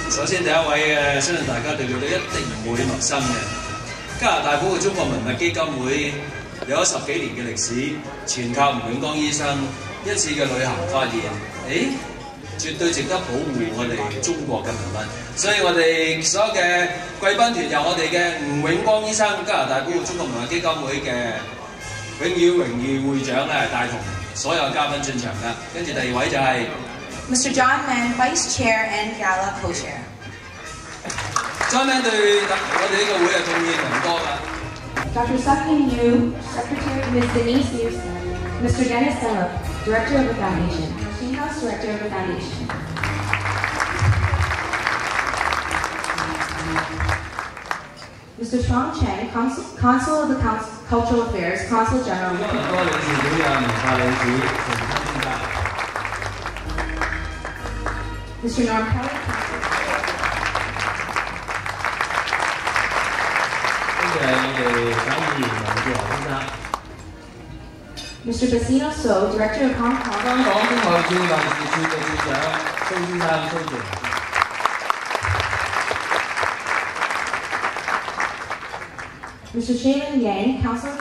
首先第一位相信大家對佢都一定唔會陌生嘅。加拿大保護中國文物基金會有咗10幾年嘅歷史，全靠吳永光醫生一次嘅旅行發現，絕對值得保護我哋中國嘅文物。所以我哋所有嘅貴賓團由我哋嘅吳永光醫生，加拿大保護中國文物基金會嘅榮譽會長帶同所有嘉賓進場㗎。跟住第二位就係 Mr. John Mann, Vice Chair and Gala Co-Chair. John Mann 對我哋呢個會係貢獻良多㗎。Dr. Sucking Yu, Secretary, Ms. Denise Houston, Mr. Dennis Phillip, Director of the Foundation, Team House Director of the Foundation. Mr. Shuang Chen, Consul of the Cultural Affairs, Consul General. Mr. Norm Kelly, Mr. Basino So, Director of Hong Kong. Mr. Shaman Yang, Council of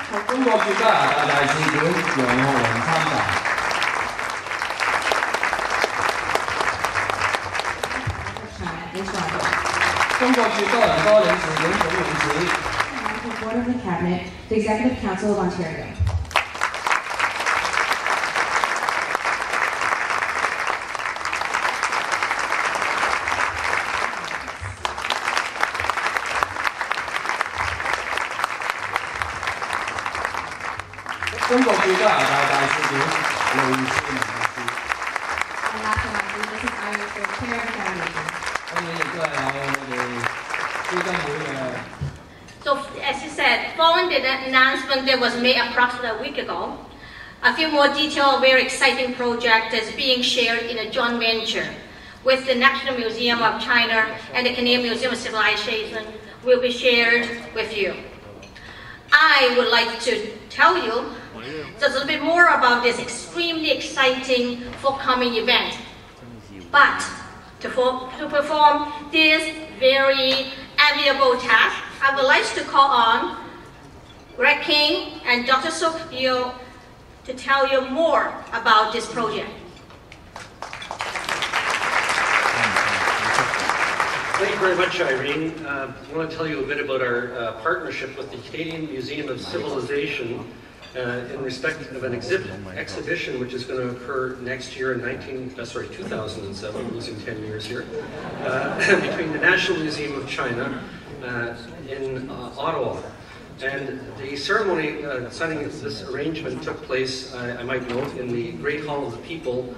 Board of the Cabinet, the Executive Council of Ontario. And last but not least, this is Irish for Chair of the Foundation. So, as you said, following the announcement that was made approximately a week ago, a few more detailed, very exciting project is being shared in a joint venture with the National Museum of China and the Canadian Museum of Civilization will be shared with you. I would like to tell you just a little bit more about this extremely exciting forthcoming event. But to perform this very enviable task, I would like to call on Greg King and Dr. Suk Yo to tell you more about this project. Thank you very much, Irene. I want to tell you a bit about our partnership with the Canadian Museum of Civilization in respect of an exhibition which is going to occur next year in 2007, losing 10 years here, between the National Museum of China in Ottawa. And the ceremony signing this arrangement took place, I might note, in the Great Hall of the People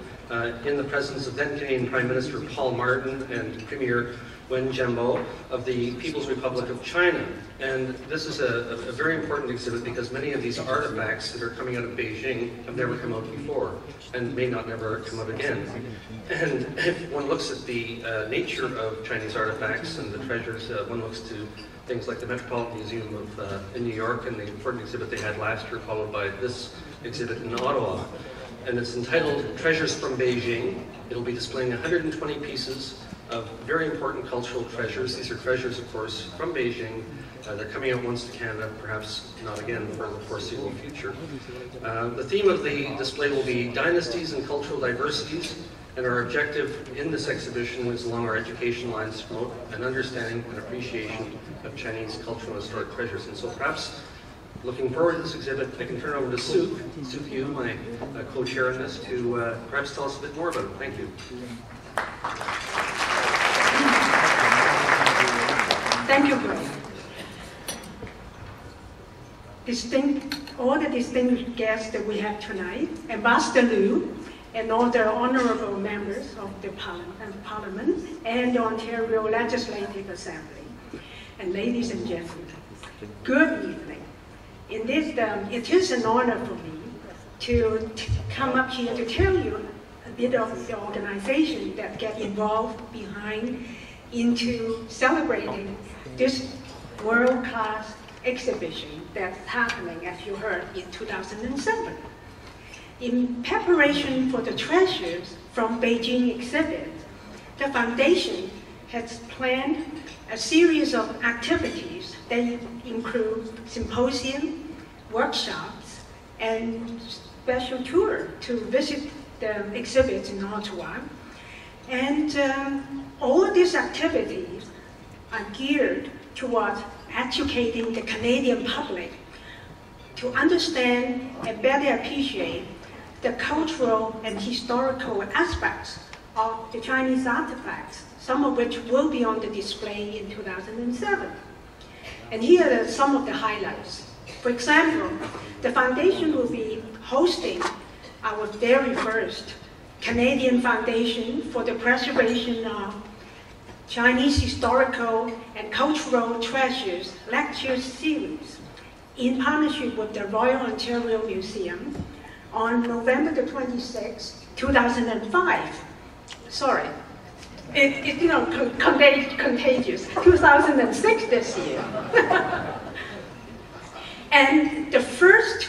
in the presence of then Canadian Prime Minister Paul Martin and Premier Wen Jianbo of the People's Republic of China. And this is a very important exhibit because many of these artifacts that are coming out of Beijing have never come out before and may not never come out again. And if one looks at the nature of Chinese artifacts and the treasures, one looks to things like the Metropolitan Museum of in New York and the important exhibit they had last year, followed by this exhibit in Ottawa. And it's entitled Treasures from Beijing. It'll be displaying 120 pieces of very important cultural treasures. These are treasures, of course, from Beijing. They're coming out once to Canada, perhaps not again for the foreseeable future. The theme of the display will be dynasties and cultural diversities, and our objective in this exhibition is along our education lines to promote an understanding and appreciation of Chinese cultural and historic treasures. And so perhaps, looking forward to this exhibit, I can turn over to Suk Yu, my co-chair in this, to perhaps tell us a bit more about it. Thank you. Thank you, Greg. Distinct all the distinguished guests that we have tonight, Ambassador Liu, and all the honorable members of the Parliament and the Ontario Legislative Assembly. And ladies and gentlemen, good evening. In this, it is an honor for me to come up here to tell you a bit of the organization that get involved behind into celebrating this world-class exhibition that's happening, as you heard, in 2007. In preparation for the Treasures from Beijing exhibit, the Foundation has planned a series of activities that include symposium, workshops, and special tour to visit the exhibits in Ottawa. And all these activities are geared towards educating the Canadian public to understand and better appreciate the cultural and historical aspects of the Chinese artifacts, some of which will be on the display in 2007. And here are some of the highlights. For example, the Foundation will be hosting our very first Canadian Foundation for the Preservation of Chinese Historical and Cultural Treasures lecture series in partnership with the Royal Ontario Museum on November the 26th, 2005. Sorry, it's contagious. 2006 this year. And the first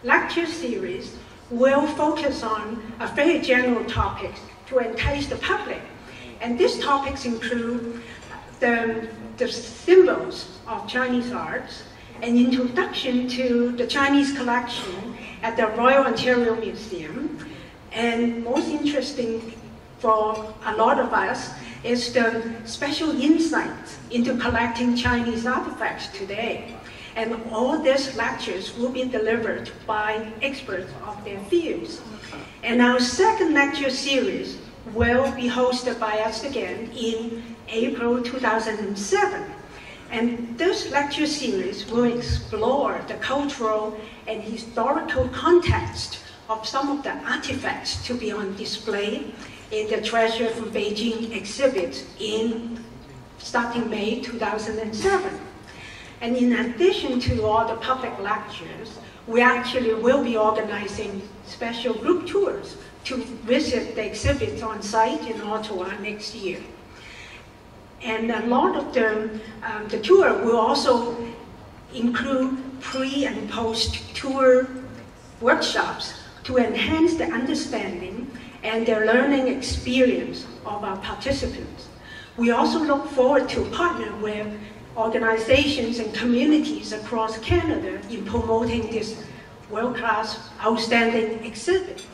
lecture series will focus on a very general topic to entice the public. And these topics include the symbols of Chinese arts, an introduction to the Chinese collection at the Royal Ontario Museum, and most interesting for a lot of us is the special insights into collecting Chinese artifacts today. And all these lectures will be delivered by experts of their fields. And our second lecture series will be hosted by us again in April 2007. And this lecture series will explore the cultural and historical context of some of the artifacts to be on display in the Treasure from Beijing exhibit starting May 2007. And in addition to all the public lectures, we actually will be organizing special group tours to visit the exhibits on site in Ottawa next year. And a lot of the tour will also include pre- and post-tour workshops to enhance the understanding and their learning experience of our participants. We also look forward to partner with organizations and communities across Canada in promoting this world-class, outstanding exhibit.